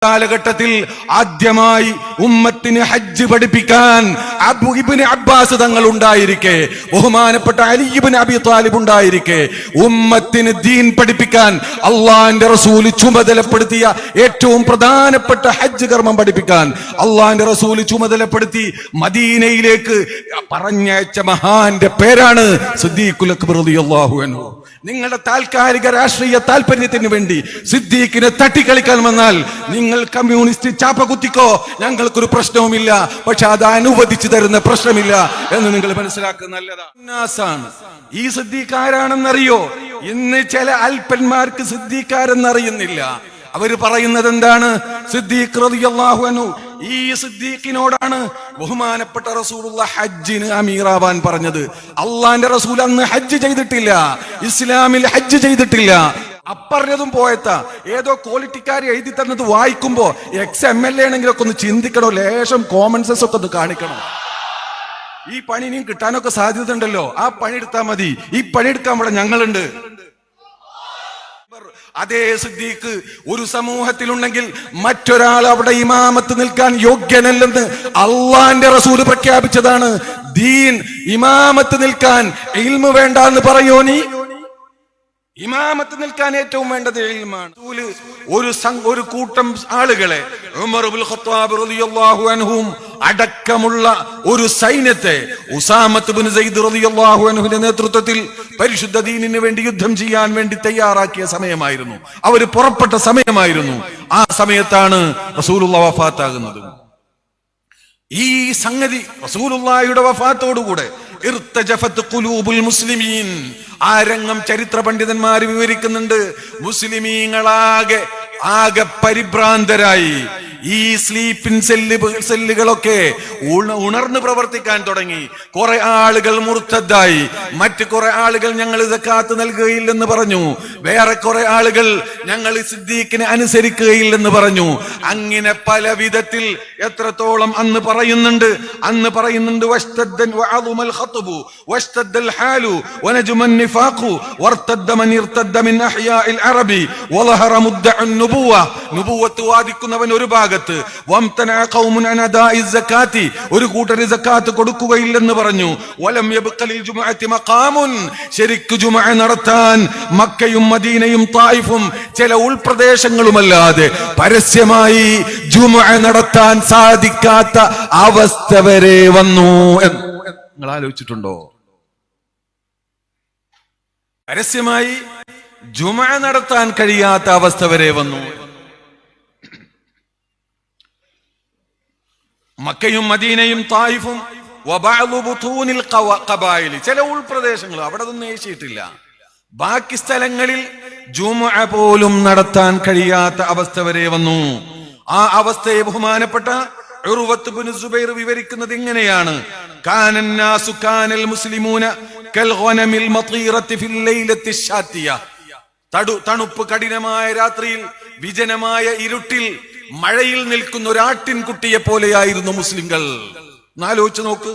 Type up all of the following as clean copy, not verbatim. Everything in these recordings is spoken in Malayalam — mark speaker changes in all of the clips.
Speaker 1: കാലഘട്ടത്തിൽ ആദ്യമായി ഉമ്മത്തിന് ഹജ്ജ് പഠിപ്പിക്കാൻ ഇബ്നു അബ്ബാസ് തങ്ങൾ ഉണ്ടായിരിക്കെ, ബഹുമാനപ്പെട്ട അലി ഇബ്നു അബി ത്വാലിബ് ഉണ്ടായിരിക്കെ, ഉമ്മത്തിന് ദീൻ പഠിപ്പിക്കാൻ അള്ളാഹിന്റെ റസൂൽ ചുമതലപ്പെടുത്തിയ ഏറ്റവും പ്രധാനപ്പെട്ട ഹജ്ജ് കർമ്മം പഠിപ്പിക്കാൻ അള്ളാഹിന്റെ റസൂൽ ചുമതലപ്പെടുത്തി മദീനയിലേക്ക് പറഞ്ഞയച്ച മഹാന്റെ പേരാണ് സിദ്ദീഖുൽ അക്ബർ റളിയല്ലാഹു അൻഹു. നിങ്ങളുടെ താൽക്കാലിക രാഷ്ട്രീയ താല്പര്യത്തിന് വേണ്ടി സിദ്ദീഖിനെ തട്ടിക്കളിക്കാൻ വന്നാൽ നിങ്ങൾ കമ്മ്യൂണിസ്റ്റ് ചാപ്പ കുത്തിക്കോ, ഞങ്ങൾക്കൊരു പ്രശ്നവുമില്ല. പക്ഷെ അത് അനുവദിച്ചു തരുന്ന പ്രശ്നമില്ല എന്ന് നിങ്ങൾ മനസ്സിലാക്കുന്നത് നല്ലതാണ്. ഈ സിദ്ദീഖ് ആരാണെന്നറിയോ? ഇന്ന് ചില അല്പന്മാർക്ക് സിദ്ദീഖ് ആരെന്നറിയുന്നില്ല. അവര് പറയുന്നത് എന്താണ്? സിദ്ദീഖ് റളിയല്ലാഹു അൻഹു. ഈ സിദ്ദീഖിനോടാണ് ബഹുമാനപ്പെട്ട റസൂലുള്ളാഹി ഹജ്ജിന് അമീറാവാൻ പറഞ്ഞത്. അള്ളാന്റെ റസൂൽ അന്ന് ഹജ്ജ് ചെയ്തിട്ടില്ല, ഇസ്ലാമിൽ ഹജ്ജ് ചെയ്തിട്ടില്ല. അപ്പറഞ്ഞതും പോയത്താ ഏതോ ക്വാളിറ്റിക്കാർ എഴുതി തന്നത് വായിക്കുമ്പോ XMLA ആണെങ്കിലൊക്കെ ഒന്ന് ചിന്തിക്കണോ, ലേശം കോമൺ സെൻസ് ഒക്കെ ഒന്ന് കാണിക്കണം. ഈ പണി ഇനിയും കിട്ടാനൊക്കെ സാധ്യത ഉണ്ടല്ലോ, ആ പണി എടുത്താൽ മതി. ഈ പണിയെടുക്കാൻ ഇവിടെ ഞങ്ങളുണ്ട്. അതേ സിദ്ദീഖ് ഒരു സമൂഹത്തിലുണ്ടെങ്കിൽ മറ്റൊരാൾ അവിടെ ഇമാമത്ത് നിൽക്കാൻ യോഗ്യനല്ലെന്ന് അള്ളാന്റെ റസൂല് പ്രഖ്യാപിച്ചതാണ്. ദീൻ ഇമാമത്ത് നിൽക്കാൻ ഇൽമു വേണ്ട എന്ന് പറയോ നീ? ഇമാമത്ത് നിൽക്കാൻ ഏറ്റവും വേണ്ടത് ഇൽമാണ്. ഒരു കൂട്ടം ആളുകളെ ഉമർ ഇബ്നുൽ ഖത്താബ് റളിയല്ലാഹു അൻഹും അടക്കമുള്ള ഒരു സൈന്യത്തെ ഉസാമത്ത് ഇബ്നു സയ്യിദ് റളിയല്ലാഹു അൻഹുവിന്റെ നേതൃത്വത്തിൽ പരിശുദ്ധ ദീനിന് വേണ്ടി യുദ്ധം ചെയ്യാൻ വേണ്ടി തയ്യാറാക്കിയ സമയമായിരുന്നു. അവർ പുറപ്പെട്ട സമയമായിരുന്നു. ആ സമയത്താണ് റസൂലുള്ളാഹി വഫാത്താകുന്നത്. ഈ സംഗതി റസൂലുള്ളാഹിയുടെ വഫാത്തോടുകൂടെ ഇർതജഫത്ത് ഖുലൂബുൽ മുസ്ലിമീൻ, ആ രംഗം ചരിത്ര പണ്ഡിതന്മാർ വിവരിക്കുന്നുണ്ട്. മുസ്ലിമീങ്ങളാകെ പരിഭ്രാന്തരായി. ഈ സ്ലീപ്പിംഗ് സെല്ലുകളൊക്കെ ഉണർന്ന് പ്രവർത്തിക്കാൻ തുടങ്ങി. കുറെ ആളുകൾ മുർത്തദ്ദായി, മറ്റു കുറെ ആളുകൾ ഞങ്ങൾ സക്കാത്ത് നൽകുകയില്ലെന്ന് പറഞ്ഞു, വേറെ കുറെ ആളുകൾ ഞങ്ങൾ സിദ്ദീഖിനെ അനുസരിക്കുകയില്ലെന്ന് പറഞ്ഞു. അങ്ങനെ പല വിധത്തിൽ എത്രത്തോളം അന്ന് പറയുന്നുണ്ട് വസ്തദ്ദൻ വഅളുമൽ ഖത്ബു വസ്തദ്ദൽ ഹാലു വനജുമൻ നിഫാഖു വർതദ്ദ മൻ ഇർതദ്ദ മിൻ അഹ്യാഇൽ അറബി വളഹറ മുദ്ദഅൻ നുബുവത്ത് വാദിക്കുന്നവൻ ഒരു ഭാഗത്ത്, വംതന ഖൗമുൻ അൻ അദാഇ സകാത്തി, ഒരു കൂട്ടർ സകാത്ത് കൊടുക്കുകയില്ലെന്ന് പറഞ്ഞു. വലം യബ്ഖലിൽ ജുമുഅത്തി മഖാമുൻ, ശരിക്ക് ജുമുഅ നടത്താൻ മക്കയും മദീനയും തായിഫും ചില ഉൾപ്രദേശങ്ങളുമല്ലാതെ പരസ്യമായി ജുമുഅ നടത്താൻ സാധിക്കാത്ത അവസ്ഥ വരെ വന്നു. നിങ്ങൾ ആലോചിച്ചിട്ടുണ്ടോ? പരസ്യമായി ജുമുഅ നടത്താൻ കഴിയാത്ത അവസ്ഥ വരെ വന്നു. മക്കയും മദീനയും തായിഫും വബഅദു ബുതൂനിൽ ഖബായിൽ, ചില ഉൾപ്രദേശങ്ങൾ അവിടെ ഒന്നും ഏശിയിട്ടില്ല. ബാക്കി സ്ഥലങ്ങളിൽ ജുമുഅ പോലും നടത്താൻ കഴിയാത്ത അവസ്ഥ വരെ വന്നു. ആ അവസ്ഥയെ ബഹുമാനപ്പെട്ട ഉർവത്ത് ഇബ്നു സുബൈർ വിവരിക്കുന്നത് ഇങ്ങനെയാണ്: കാനന്നാസു കാനൽ മുസ്ലിമൂന കൽ ഗനമിൽ മതീറത്തി ഫിൽ ലൈലത്തി ശാത്തിയ. തണുപ്പ് കഠിനമായ രാത്രിയിൽ, വിജനമായ ഇരുട്ടിൽ മഴയിൽ നിൽക്കുന്ന ഒരാട്ടിൻകുട്ടിയെ പോലെയായിരുന്നു മുസ്ലിങ്ങൾ. ആലോചിച്ച് നോക്ക്,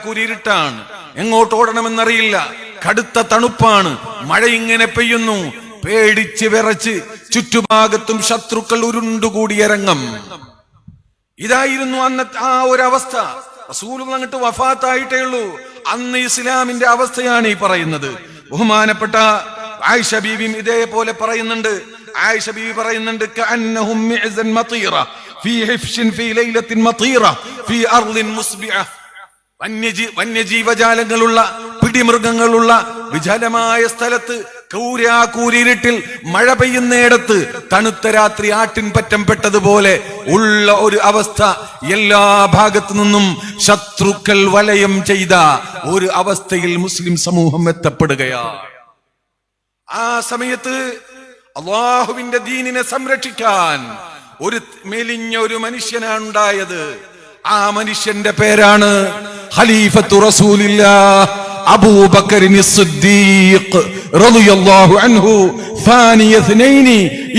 Speaker 1: കൂരിരുട്ടാണ്, എങ്ങോട്ട് ഓടണമെന്നറിയില്ല, കടുത്ത തണുപ്പാണ്, മഴ ഇങ്ങനെ പെയ്യുന്നു, പേടിച്ച് വിറച്ച് ചുറ്റുഭാഗത്തും ശത്രുക്കൾ ഉരുണ്ടുകൂടിയ രംഗം. ഇതായിരുന്നു അന്നത്തെ ആ ഒരവസ്ഥ. റസൂലുള്ളാഹി അങ്ങോട്ട് വഫാത്തായിട്ടേ ഉള്ളൂ. അന്ന് ഇസ്ലാമിന്റെ അവസ്ഥയാണ് ഈ പറയുന്നത്. ബഹുമാനപ്പെട്ട ആയിഷ ബീവിയും ഇതേപോലെ പറയുന്നുണ്ട്. ആയിഷ ബീവി പറയുന്നുണ്ട്, കഅന്നഹും മിഅ്സൻ മതീറ ഫീ ഹിഫ്ശിൻ ഫീ ലൈലത്തിൻ മതീറ ഫീ അർളിൻ മുസ്ബിഅ. വന്യജീവജാലങ്ങളുള്ള, പിടിമൃഗങ്ങളുള്ള വിജാലമായ സ്ഥലത്ത് കൂരിരുട്ടിൽ മഴ പെയ്യുന്നിടത്ത് തണുത്ത രാത്രി ആട്ടിൻ പറ്റം പെട്ടതുപോലെ ഉള്ള ഒരു അവസ്ഥ. എല്ലാ ഭാഗത്തു നിന്നും ശത്രുക്കൾ വലയം ചെയ്ത ഒരു അവസ്ഥയിൽ മുസ്ലിം സമൂഹം എത്തപ്പെടുകയാണ്. ആ സമയത്ത് അല്ലാഹുവിന്റെ ദീനിനെ സംരക്ഷിക്കാൻ ഒരു മെലിഞ്ഞ ഒരു മനുഷ്യനാണ് ഉണ്ടായത്. ആ മനുഷ്യന്റെ പേരാണ് ഖലീഫത്തു റസൂലില്ലാഹ് അബൂബക്കറിൻ സിദ്ദീഖ് റളിയല്ലാഹു അൻഹു. ثاني اثنين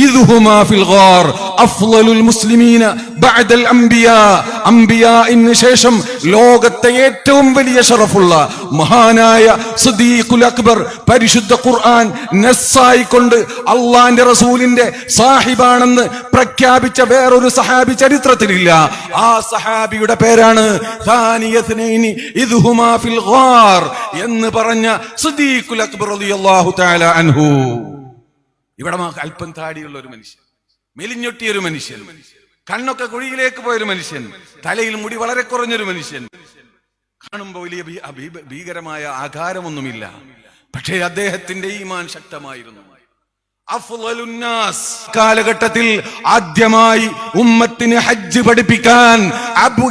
Speaker 1: إذ هما في الغار أفضل المسلمين بعد الأنبياء. അംബിയാഇന് ശേഷം ലോകത്തെ ലോകത്തെ ഏറ്റവും വലിയ ഷറഫുള്ള മഹാനായ സിദ്ദീഖുൽ അക്ബർ പരിശുദ്ധ ഖുർആൻ നസ്സായി കൊണ്ട് അള്ളാന്റെ റസൂലിന്റെ സാഹിബാണെന്ന് പ്രഖ്യാപിച്ച വേറൊരു സഹാബി ചരിത്രത്തിലില്ല. ആ സഹാബിയുടെ പേരാണ് ഥാനിയത്നൈനി ഇദ് ഹുമാ ഫിൽ ഗാർ എന്ന് പറഞ്ഞ സിദ്ദീഖുൽ അക്ബർ റളിയല്ലാഹു തആല അൻഹു. ഇവിടെ അല്പം താടിയുള്ള ഒരു മനുഷ്യൻ, മെലിഞ്ഞൊട്ടിയ ഒരു മനുഷ്യൻ, കണ്ണൊക്കെ കുഴിയിലേക്ക് പോയൊരു മനുഷ്യൻ, തലയിൽ മുടി വളരെ കുറഞ്ഞൊരു മനുഷ്യൻ, കാണുമ്പോൾ വലിയ ഭീകരമായ ആകാരമൊന്നുമില്ല. പക്ഷേ അദ്ദേഹത്തിന്റെ ഈമാൻ ശക്തമായിരുന്നു. കാലഘട്ടത്തിൽ ആദ്യമായി ഉമ്മത്തിന് ഹജ്ജ് പഠിപ്പിക്കാൻ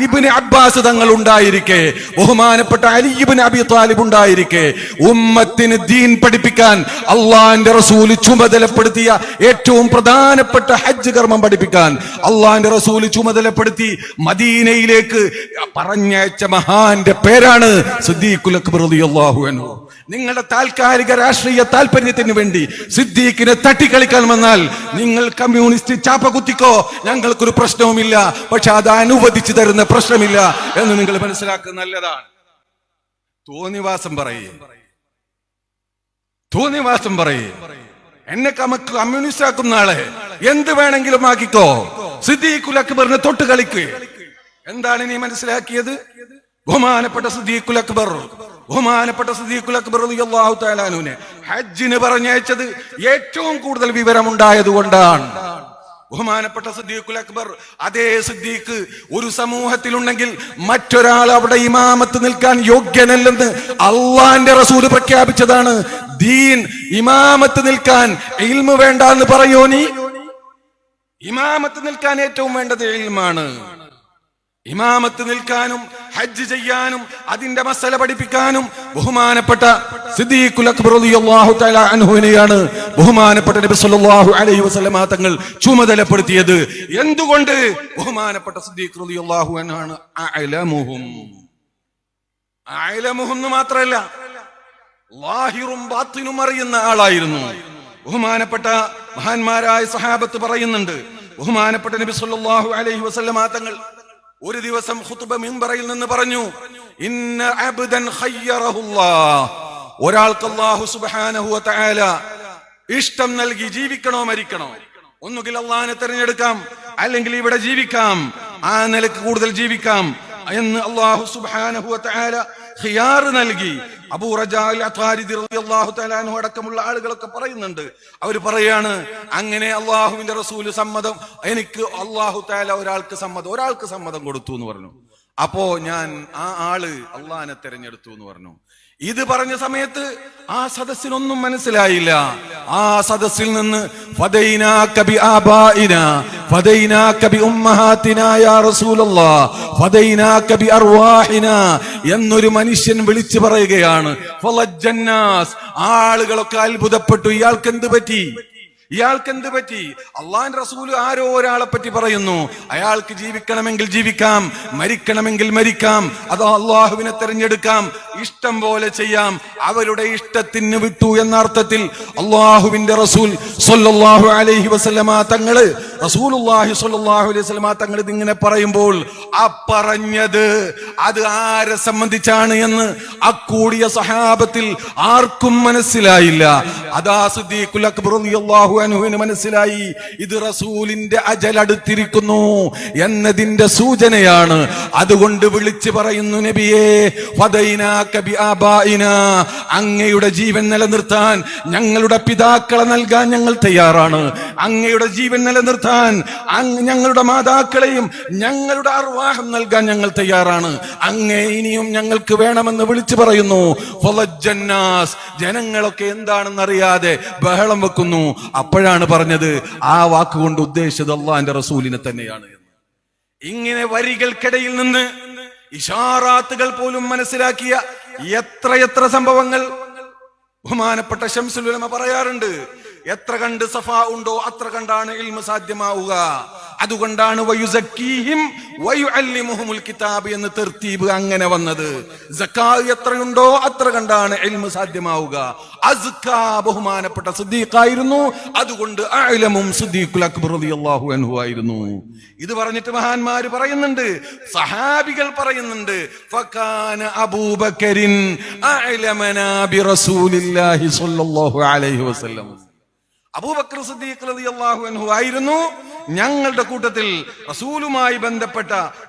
Speaker 1: ഇബ്നു അബ്ബാസ് തങ്ങൾ ഉണ്ടായിരിക്കെ, ബഹുമാനപ്പെട്ട അലി ഇബ്നു അബി ത്വാലിബ് ഉണ്ടായിരിക്കെ, ഉമ്മത്തിന് ദീൻ പഠിപ്പിക്കാൻ അള്ളാന്റെ റസൂല് ചുമതലപ്പെടുത്തിയ ഏറ്റവും പ്രധാനപ്പെട്ട ഹജ്ജ് കർമ്മം പഠിപ്പിക്കാൻ അള്ളാന്റെ റസൂല് ചുമതലപ്പെടുത്തി മദീനയിലേക്ക് പറഞ്ഞയച്ച മഹാന്റെ പേരാണ് സിദ്ദീഖുൽ അക്ബർ റളിയല്ലാഹു അൻഹു. നിങ്ങളുടെ താൽക്കാലിക രാഷ്ട്രീയ താല്പര്യത്തിന് വേണ്ടി സിദ്ദീഖിനെ തട്ടിക്കളിക്കാൻ വന്നാൽ നിങ്ങൾ കമ്മ്യൂണിസ്റ്റ് ചാപ്പ കുത്തിക്കോ, ഞങ്ങൾക്കൊരു പ്രശ്നവുമില്ല. പക്ഷെ അത് അനുവദിച്ചു തരുന്ന പ്രശ്നമില്ല എന്ന് നിങ്ങൾ മനസ്സിലാക്കുന്നത് നല്ലതാണ്. തോന്നിവാസം പറയേ എന്നെ കമ്മ്യൂണിസ്റ്റ് ആക്കുന്ന ആളെ എന്ത് വേണമെങ്കിലും ആക്കിക്കോ, സിദ്ദീഖുൽ അക്ബറിനെ തൊട്ട് കളിക്കുക. എന്താണ് നീ മനസ്സിലാക്കിയത്? ബഹുമാനപ്പെട്ട സിദ്ദീഖുൽ അക്ബർ റളിയല്ലാഹു തആല അൻഹുവിനെ ഹജ്ജിന് പറഞ്ഞയച്ചത് ഏറ്റവും കൂടുതൽ വിവരമുണ്ടായത് കൊണ്ടാണ്. ബഹുമാനപ്പെട്ട സിദ്ദീഖുൽ അക്ബർ, അതേ സിദ്ദീഖ് ഒരു സമൂഹത്തിലുണ്ടെങ്കിൽ മറ്റൊരാൾ അവിടെ ഇമാമത്ത് നിൽക്കാൻ യോഗ്യനല്ലെന്ന് അള്ളാന്റെ റസൂല് പ്രഖ്യാപിച്ചതാണ്. ദീൻ ഇമാമത്ത് നിൽക്കാൻ ഇൽമു വേണ്ട എന്ന് പറയോ നീ? ഇമാമത്ത് നിൽക്കാൻ ഏറ്റവും വേണ്ടത് ഇൽമാണ്. ഇമാമത്ത് നിൽക്കാനും ഹജ്ജ് ചെയ്യാനും അതിന്റെ മസല പഠിപ്പിക്കാനും ബഹുമാനപ്പെട്ട സിദ്ദീഖുൽ അക്ബർ റളിയല്ലാഹു തആല അൻഹുവിനെയാണ് ബഹുമാനപ്പെട്ട നബി സല്ലല്ലാഹു അലൈഹി വസല്ലമ തങ്ങൾ ചുമതലപ്പെടുത്തിയത്. എന്തുകൊണ്ട്? ബഹുമാനപ്പെട്ട സിദ്ദീഖ് റളിയല്ലാഹു അൻഹു ആണ് അഅലമുഹും മാത്രമല്ല, ലാഹിറും ബാത്തിനും അറിയുന്ന ആളായിരുന്നു. ബഹുമാനപ്പെട്ട മഹാന്മാരായ സഹാബത്ത് പറയുന്നുണ്ട്, ബഹുമാനപ്പെട്ട നബി സല്ലല്ലാഹു അലൈഹി വസല്ലമ തങ്ങൾ ഒരു ദിവസം ഖുതുബ മിമ്പറിൽ നിന്ന് പറഞ്ഞു, ഇന്ന അബ്ദൻ ഖയ്യറഹുല്ലാഹ്, ഒരാൾക്ക് അല്ലാഹു സുബ്ഹാനഹു വ തആല ഇഷ്ടം നൽകി ജീവിക്കണോ മരിക്കണോ, ഒന്നുകിൽ അല്ലാഹുവിനെ തിരഞ്ഞെടുക്കാം അല്ലെങ്കിൽ ഇവിടെ ജീവിക്കാം, ആ നിലക്ക് കൂടുതൽ ജീവിക്കാം എന്ന് അല്ലാഹു സുബ്ഹാനഹു വ തആല ഖിയാർ നൽകി. അബൂ റജാ അൽ-അത്വാരിദി റളിയല്ലാഹു തആല അൻഹു അടക്കമുള്ള ആളുകളൊക്കെ പറയുന്നുണ്ട്, അവർ പറയാണ് അങ്ങനെ അള്ളാഹുവിന്റെ റസൂല് സമ്മതം, എനിക്ക് അള്ളാഹു തആല ഒരാൾക്ക് സമ്മതം കൊടുത്തു എന്ന് പറഞ്ഞു. അപ്പോ ഞാൻ ആ ആള് അള്ളാഹിനെ തെരഞ്ഞെടുത്തു എന്ന് പറഞ്ഞു. ഇത് പറഞ്ഞ സമയത്ത് ആ സദസ്സിനൊന്നും മനസ്സിലായില്ല. ആ സദസ്സിൽ നിന്ന് ഫദൈനാക ബി ആബാഇനാ ഫദൈനാക ബി ഉമ്മഹാതിനാ യാ റസൂലല്ലാഹ് ഫദൈനാക ബി അർവാഹിനാ എന്നൊരു മനുഷ്യൻ വിളിച്ചു പറയുകയാണ്. ഫലജ്ജന്നാസ്, ആളുകളൊക്കെ അത്ഭുതപ്പെട്ടു, ഇയാൾക്ക് എന്ത് പറ്റി? അള്ളാന്റെ റസൂല് ആരോ ഒരാളെ പറ്റി പറയുന്നു, അയാൾക്ക് ജീവിക്കണമെങ്കിൽ ജീവിക്കാം, മരിക്കണമെങ്കിൽ മരിക്കാം, അതോ അള്ളാഹുവിനെ തെരഞ്ഞെടുക്കാം, ഇഷ്ടം പോലെ ചെയ്യാം, അവരുടെ ഇഷ്ടത്തിന് വിട്ടു എന്ന അർത്ഥത്തിൽ അള്ളാഹുവിന്റെ റസൂൽ സ്വല്ലല്ലാഹു അലൈഹി വസല്ലമ തങ്ങള് റസൂലുള്ളാഹി സ്വല്ലല്ലാഹു അലൈഹി വസല്ലമ തങ്ങൾ ഇതിങ്ങനെ പറയുമ്പോൾ ആ പറഞ്ഞത് അത് ആരെ സംബന്ധിച്ചാണ് എന്ന് അക്കൂടിയ സഹാബത്തിൽ ആർക്കും മനസ്സിലായില്ല. അതാ സിദ്ദീഖുൽ അക്ബർ റളിയല്ലാഹു അൻഹുവിന് മനസ്സിലായി, ഇത് റസൂലിന്റെ അജൽ അടുത്തിരിക്കുന്നു എന്നതിന്റെ സൂചനയാണ്. അതുകൊണ്ട് വിളിച്ചു പറയുന്നു, നബിയേ ഫദൈനാക ബി ആബാഇനാ, അങ്ങയുടെ ജീവൻ നിലനിർത്താൻ ഞങ്ങളുടെ പിതാക്കളെ നൽകാൻ ഞങ്ങൾ തയ്യാറാണ്. അങ്ങയുടെ ജീവൻ നിലനിർത്താൻ ഞങ്ങളുടെ മാതാക്കളെയും ഞങ്ങളുടെ അർവാഹം നൽകാൻ ഞങ്ങൾ തയ്യാറാണ്. അങ്ങേ ഇനിയും ഞങ്ങൾക്ക് വേണമെന്ന് വിളിച്ചു പറയുന്നു. ഫലജ്ജന്നാസ്, ജനങ്ങളൊക്കെ എന്താണെന്നറിയാതെ ബഹളം വെക്കുന്നു. അപ്പോഴാണ് പറഞ്ഞത് ആ വാക്കുകൊണ്ട് ഉദ്ദേശിച്ചത് അള്ളാന്റെ റസൂലിനെ തന്നെയാണ് എന്ന്. ഇങ്ങനെ വരികൾക്കിടയിൽ നിന്ന് ഇഷാറാത്തുകൾ പോലും മനസ്സിലാക്കിയ എത്രയെത്ര സംഭവങ്ങൾ ബഹുമാനപ്പെട്ട ശംസുൽ ഉലമ പറയാറുണ്ട്. എത്ര കണ്ട് സഫ ഉണ്ടോ അത്ര കണ്ടാണ് ഇൽമ സാധ്യമാവുക. അതുകൊണ്ടാണ് വയുസക്കീഹിം വയുഅല്ലിമുഹുൽ കിതാബ് എന്ന് തർത്തീബ് അങ്ങനെ വന്നത്. സക്കാത്ത് എത്രയുണ്ടോ അത്ര കണ്ടാണ് ഇൽമു സാധ്യമാവുക. അസ്കാ ബഹുമാനപ്പെട്ട സിദ്ദീഖായിരുന്നു, അതുകൊണ്ട് അഅലമും സിദ്ദീഖുൽ അക്ബർ റളിയല്ലാഹു അൻഹു ആയിരുന്നു. ഇത് പറഞ്ഞിട്ട് മഹാന്മാര് പറയുന്നുണ്ട്, സഹാബികൾ പറയുന്നുണ്ട്, ഫകാന അബൂബക്കറിൻ അഅലമനാ ബിറസൂലില്ലാഹി സ്വല്ലല്ലാഹു അലൈഹി വസല്ലം. അബൂബക്കർ സിദ്ദീഖ് റളിയല്ലാഹു അൻഹു ആയിരുന്നു ഞങ്ങളുടെ കൂട്ടത്തിൽ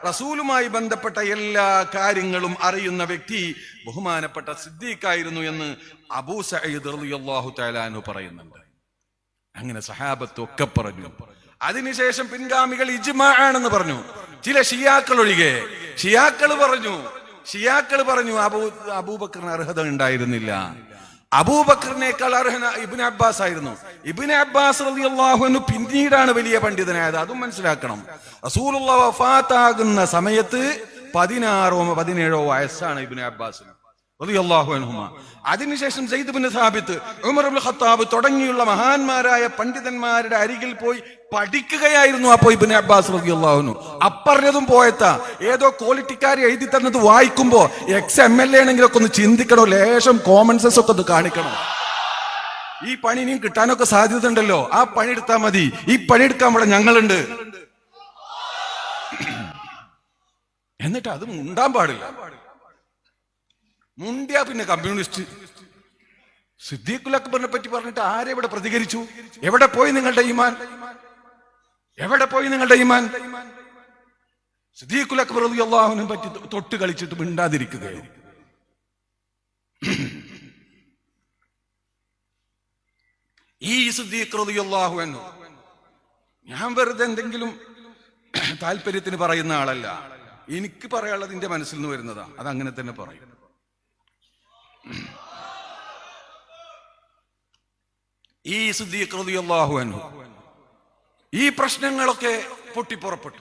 Speaker 1: റസൂലുമായി ബന്ധപ്പെട്ട എല്ലാ കാര്യങ്ങളും അറിയുന്ന വ്യക്തി ബഹുമാനപ്പെട്ട സിദ്ദീഖായിരുന്നു എന്ന് അബൂ സഈദ് റളിയല്ലാഹു തആല അൻഹു പറയുന്നുണ്ട്. അങ്ങനെ സഹാബത്ത് ഒക്കെ പറഞ്ഞു. അതിനുശേഷം പിൻഗാമികൾ ഇജ്മാ ആണെന്ന് പറഞ്ഞു. ചില ഷിയാക്കൾ ഒഴികെ ഷിയാക്കൾ പറഞ്ഞു അബൂബക്കറിന് അർഹത ഉണ്ടായിരുന്നില്ല. അബൂബക്കറിനേക്കാൾ അർഹന ഇബ്നു അബ്ബാസ് ആയിരുന്നു. ഇബ്നു അബ്ബാസ് റളിയല്ലാഹു അൻഹു പിന്നീടാണ് വലിയ പണ്ഡിതനായത്. അതും മനസ്സിലാക്കണം. റസൂലുള്ളാഹി വഫാത്താകുന്ന സമയത്ത് 16-17 വയസ്സാണ് ഇബ്നു അബ്ബാസിന് റളിയല്ലാഹു അൻഹുമാ. അതിനുശേഷം സയ്യിദ് ഇബ്നു സാബിത്ത്, ഉമർ ഇബ്നു ഖത്താബ് തുടങ്ങിയുള്ള മഹാന്മാരായ പണ്ഡിതന്മാരുടെ അരികിൽ പോയി പഠിക്കുകയായിരുന്നു. അപ്പോ ഇബ്നു അബ്ബാസ് റളിയല്ലാഹു അൻഹു അപ്പറഞ്ഞതും പോയത്താ ഏതോ ക്വാളിറ്റിക്കാർ എഴുതി തന്നത് വായിക്കുമ്പോ XMLA ആണെങ്കിലൊക്കെ ഒന്ന് ചിന്തിക്കണോ, ലേശം കോമൺ സെൻസ് ഒക്കെ ഒന്ന് കാണിക്കണം. ഈ പണി ഇനിയും കിട്ടാനൊക്കെ സാധ്യത ഉണ്ടല്ലോ, ആ പണി എടുത്താൽ മതി. ഈ പണിയെടുക്കാൻ ഇവിടെ ഞങ്ങളുണ്ട്. എന്നിട്ട് അത് മുണ്ടാൻ പാടില്ല. മുണ്ടിയാ പിന്നെ കമ്മ്യൂണിസ്റ്റ്. സിദ്ദീഖുൽ അക്ബറിനെ പറ്റി പറഞ്ഞിട്ട് ആരെവിടെ പ്രതികരിച്ചു? എവിടെ പോയി നിങ്ങളുടെ ഈമാൻ? സിദ്ദീഖുൽ അക്ബർ റളിയല്ലാഹുവിനെ പറ്റി തൊട്ട് കളിച്ചിട്ട് മിണ്ടാതിരിക്കുകയോ? ഈ സിദ്ദീഖ് റളിയല്ലാഹു അൻഹു ഞാൻ വെറുതെ എന്തെങ്കിലും താല്പര്യത്തിന് പറയുന്ന ആളല്ല. എനിക്ക് പറയാനുള്ളത് എന്റെ മനസ്സിൽ നിന്ന് വരുന്നതാ, അത് അങ്ങനെ തന്നെ പറയും. ഈ സിദ്ദീഖ് റളിയല്ലാഹു അൻഹു ഈ പ്രശ്നങ്ങളൊക്കെ പൊട്ടിപ്പുറപ്പെട്ടു.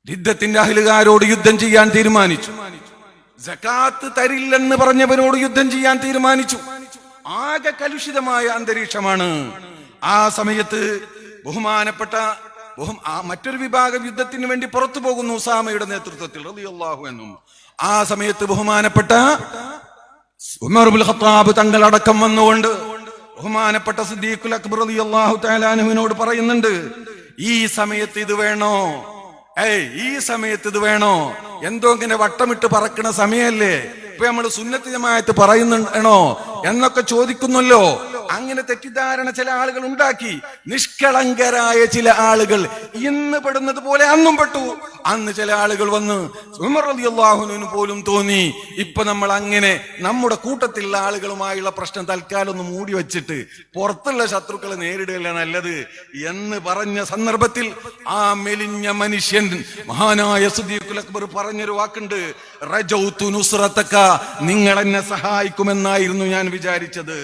Speaker 1: യുദ്ധത്തിന്റെ അഹ്ലുകാരോട് യുദ്ധം ചെയ്യാൻ തീരുമാനിച്ചു. സകാത്ത് തരില്ലെന്ന് പറഞ്ഞവരോട് യുദ്ധം ചെയ്യാൻ തീരുമാനിച്ചു. ആകെ കലുഷിതമായ അന്തരീക്ഷമാണ്. ആ സമയത്ത് ബഹുമാനപ്പെട്ട മറ്റൊരു വിഭാഗം യുദ്ധത്തിന് വേണ്ടി പുറത്തു പോകുന്നു ഉസാമയുടെ നേതൃത്വത്തിൽ റളിയല്ലാഹു അൻഹു. ആ സമയത്ത് ബഹുമാനപ്പെട്ട ഉമർ ഇബ്നുൽ ഖത്താബ് തങ്ങളടക്കം വന്നുകൊണ്ട് ബഹുമാനപ്പെട്ട സിദ്ദീഖുൽ അക്ബർ റളിയല്ലാഹു തആല അൻഹുവിനോട് പറയുന്നുണ്ട്, ഈ സമയത്ത് ഇത് വേണോ? എന്തോ ഇങ്ങനെ വട്ടമിട്ട് പറക്കണ സമയല്ലേ? ഇപ്പൊ നമ്മള് സുന്നത്ത് ജമാഅത്ത് പറയുന്നുണ്ടോ എന്നൊക്കെ ചോദിക്കുന്നല്ലോ. അങ്ങനെ തെറ്റിദ്ധാരണ ചില ആളുകൾ ഉണ്ടാക്കി. നിഷ്കളങ്കരായ ചില ആളുകൾ ഇന്ന് പെടുന്നത് പോലെ അന്നും പെട്ടു. അന്ന് ചില ആളുകൾ വന്ന് ഉമർ റളിയല്ലാഹു അൻഹുവിന് പോലും തോന്നി ഇപ്പൊ നമ്മൾ അങ്ങനെ നമ്മുടെ കൂട്ടത്തിലുള്ള ആളുകളുമായുള്ള പ്രശ്നം തൽക്കാലം ഒന്ന് മൂടി വെച്ചിട്ട് പുറത്തുള്ള ശത്രുക്കളെ നേരിടുകയല്ല നല്ലത് എന്ന് പറഞ്ഞ സന്ദർഭത്തിൽ ആ മെലിഞ്ഞ മനുഷ്യൻ മഹാനായ സിദ്ദീഖുൽ അക്ബർ പറഞ്ഞൊരു വാക്കുണ്ട്, റജൗതു നുസ്റതക, നിങ്ങൾ എന്നെ സഹായിക്കുമെന്നായിരുന്നു ഞാൻ വിചാരിച്ചത്.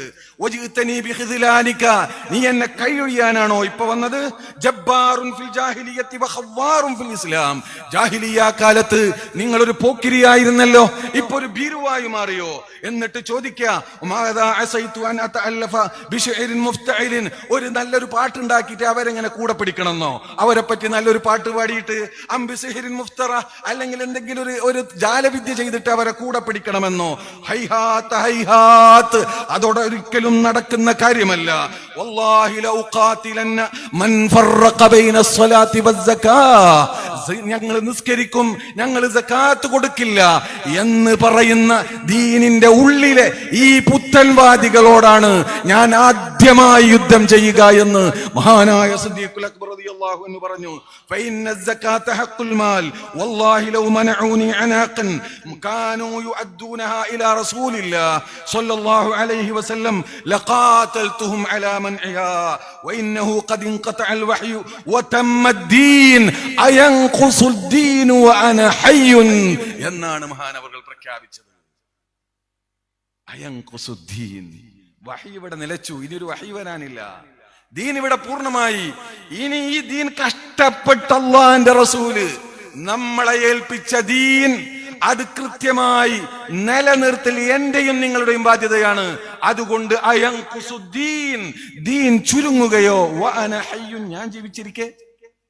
Speaker 1: നീ എന്നെ കൈയൊഴിയാനാണോ ഇപ്പൊ വന്നത്? ജബ്ബാറുൻ ഫിൽ ജാഹിലിയ്യത്തി വഖവ്വാറുൻ ഫിൽ ഇസ്ലാം, ജാഹിലിയ്യ കാലത്ത് നിങ്ങൾ ഒരു പോക്കിരിയായിരുന്നല്ലോ, ഇപ്പൊ ഒരു ഭീരുവായി മാറിയോ? എന്നിട്ട് ഒരു നല്ലൊരു പാട്ടുണ്ടാക്കിയിട്ട് അവരെങ്ങനെ കൂടെ പിടിക്കണമെന്നോ? അവരെ പറ്റി നല്ലൊരു പാട്ട് പാടിയിട്ട് അല്ലെങ്കിൽ എന്തെങ്കിലും ഒരു ജാലവിദ്യ ചെയ്തിട്ട് അവരെ കൂടെ പിടിക്കണമെന്നോ? ഹൈഹാത്ത് ഹൈഹാത്ത്, അതോടെ ഒരിക്കലും നടക്കുന്ന കാര്യമല്ല. വല്ലാഹി ലൗ ഖാതിലന്ന മൻ ഫറഖ ബൈന സ്വലാത്തി വസ്സകാ, ഞങ്ങൾ നിസ്കരിക്കും, ഞങ്ങൾ സകാത്ത് കൊടുക്കില്ല എന്ന് പറയുന്ന ദീനിന്റെ ഉള്ളിലെ ഈ പുത്തൻവാദികളോടാണ് ഞാൻ ആദ്യമായി യുദ്ധം ചെയ്യുക എന്ന് മഹാനായ സിദ്ദീഖുൽ അക്ബർ റളിയല്ലാഹു അൻഹു പറഞ്ഞു. ഫഇന്ന സകാത ഹഖുൽ മാൽ വല്ലാഹി ലൗ മനഊനി അനാഖൻ കാനൂ യുഅദ്ദൂനഹാ ഇലാ റസൂലില്ലാഹ് സ്വല്ലല്ലാഹു അലൈഹി വസല്ലം ലഖാതൽതുഹും അലാ മൻഇഹാ വഇന്നഹു ഖദ് ഇൻഖതഅൽ വഹ്യു വതമ്മ അദ്ദീൻ അയൻഖുസുൽ ദീൻ വഅന ഹയ്യുൻ എന്നാണ് മഹാനവർകൾ പ്രഖ്യാപിച്ചത്. അയൻഖുസുദ്ദീൻ, വഹി ഇവിടെ നിലച്ചു, ഇനിയൊരു വഹി വരാനില്ല. ദീൻ ഇവിടെ പൂർണ്ണമായി. ഇനി ഈ ദീൻ കഷ്ടപ്പെട്ട അല്ലാഹുവിന്റെ റസൂല് നമ്മളെ ഏൽപ്പിച്ച ദീൻ അത് കൃത്യമായി നിലനിർത്തൽ എന്റെയും നിങ്ങളുടെയും ബാധ്യതയാണ്. അതുകൊണ്ട് ദീൻ ചുരുങ്ങുകയോ ഞാൻ ജീവിച്ചിരിക്കെ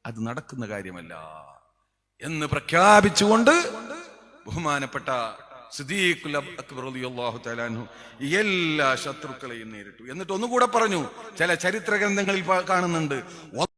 Speaker 1: അത് നടക്കുന്ന കാര്യമല്ല എന്ന് പ്രഖ്യാപിച്ചുകൊണ്ട് ബഹുമാനപ്പെട്ട സിദ്ദീഖുൽ അക്ബർ റളിയല്ലാഹു തആല അൻഹു എല്ലാ ശത്രുക്കളെയും നേരിട്ടു. എന്നിട്ട് ഒന്നുകൂടെ പറഞ്ഞു, ചില ചരിത്ര ഗ്രന്ഥങ്ങളിൽ കാണുന്നുണ്ട്,